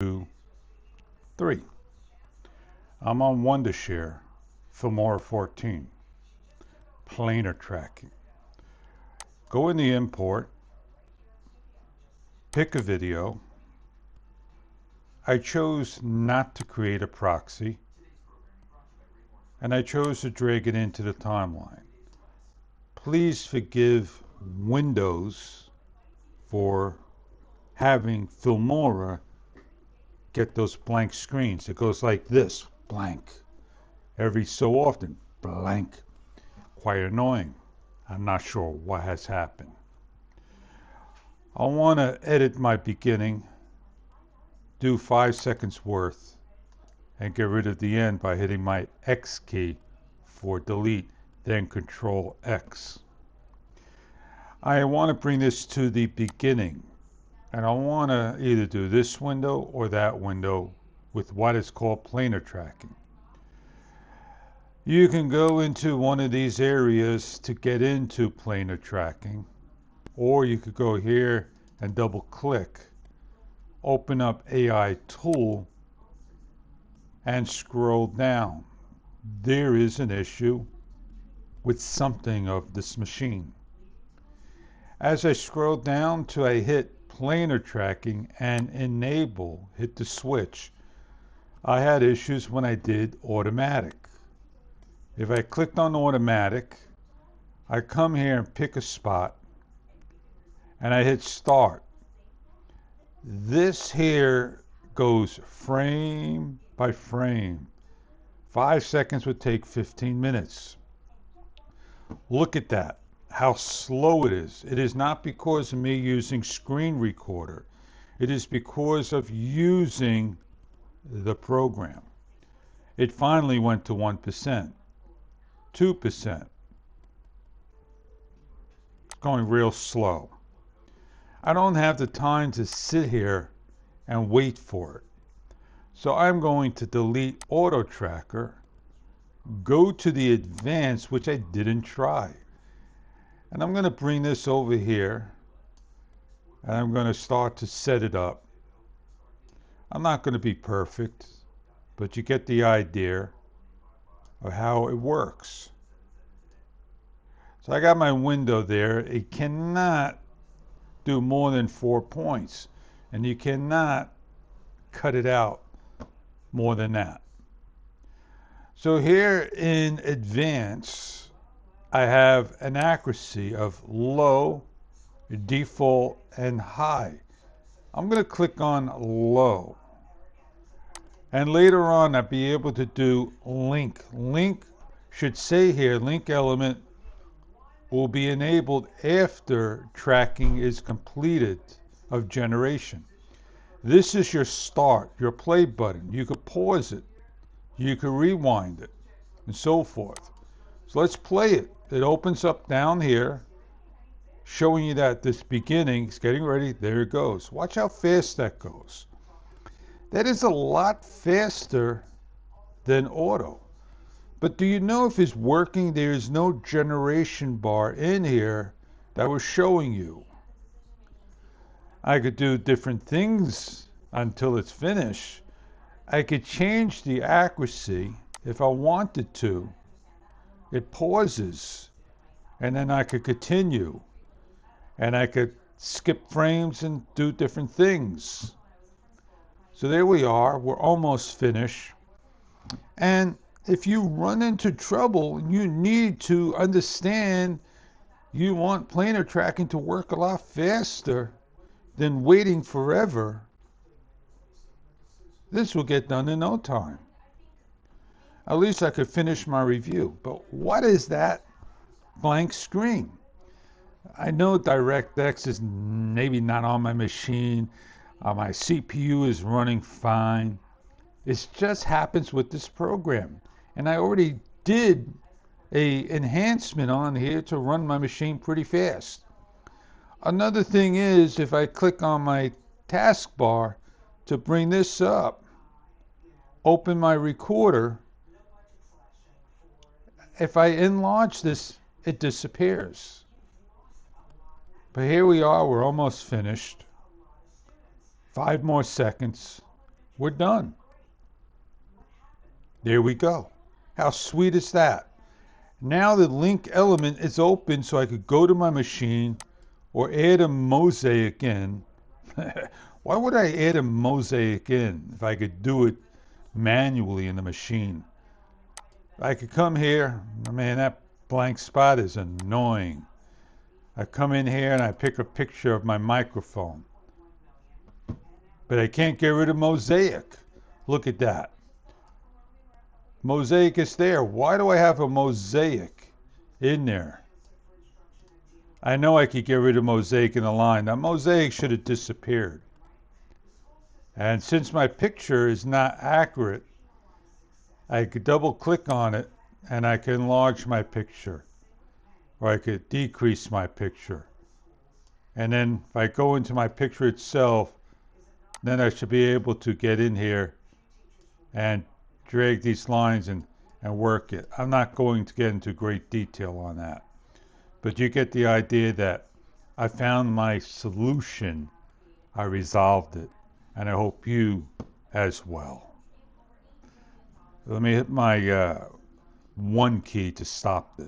2, 3. I'm on Wondershare Filmora 14, Planar Tracking. Go in the import, pick a video. I chose not to create a proxy, and I chose to drag it into the timeline. Please forgive Windows for having Filmora get those blank screens. It goes like this, blank. Every so often, blank. Quite annoying. I'm not sure what has happened. I want to edit my beginning, do 5 seconds worth, and get rid of the end by hitting my X key for delete, then Control X. I want to bring this to the beginning, and I want to either do this window or that window with what is called planar tracking. You can go into one of these areas to get into planar tracking, or you could go here and double click, open up AI tool, and scroll down. There is an issue with something of this machine. As I scroll down till I hit planar tracking and enable, hit the switch, I had issues when I did automatic. If I clicked on automatic, I come here and pick a spot and I hit start. This here goes frame by frame. 5 seconds would take 15 minutes. Look at that, how slow it is. It is not because of me using screen recorder. It is because of using the program. It finally went to 1%, 2%. It's going real slow. I don't have the time to sit here and wait for it. So I'm going to delete Auto Tracker, go to the advanced, which I didn't try. And I'm going to bring this over here, and I'm going to start to set it up. I'm not going to be perfect, but you get the idea of how it works. So I got my window there. It cannot do more than 4 points, and you cannot cut it out more than that. So here in advance, I have an accuracy of low, default, and high. I'm going to click on low. And later on, I'll be able to do link. Link should say here, link element will be enabled after tracking is completed of generation. This is your start, your play button. You could pause it. You could rewind it, and so forth. So let's play it. It opens up down here, showing you that this beginning is getting ready. There it goes. Watch how fast that goes. That is a lot faster than auto. But do you know if it's working? There is no generation bar in here that was showing you. I could do different things until it's finished. I could change the accuracy if I wanted to. It pauses, and then I could continue, and I could skip frames and do different things. So there we are. We're almost finished. And if you run into trouble, you need to understand you want planar tracking to work a lot faster than waiting forever. This will get done in no time. At least I could finish my review. But what is that blank screen? I know DirectX is maybe not on my machine. My CPU is running fine. It just happens with this program. And I already did an enhancement on here to run my machine pretty fast. Another thing is, if I click on my taskbar to bring this up, open my recorder, if I enlarge this, it disappears. But here we are, we're almost finished. 5 more seconds. We're done. There we go. How sweet is that? Now the link element is open so I could go to my machine or add a mosaic in. Why would I add a mosaic in if I could do it manually in the machine? I could come here, man, that blank spot is annoying. I come in here and I pick a picture of my microphone. But I can't get rid of mosaic. Look at that. Mosaic is there. Why do I have a mosaic in there? I know I could get rid of mosaic in the line. That mosaic should have disappeared. And since my picture is not accurate, I could double click on it and I can enlarge my picture, or I could decrease my picture. And then if I go into my picture itself, then I should be able to get in here and drag these lines and work it. I'm not going to get into great detail on that, but you get the idea that I found my solution. I resolved it, and I hope you as well. Let me hit my 1 key to stop this.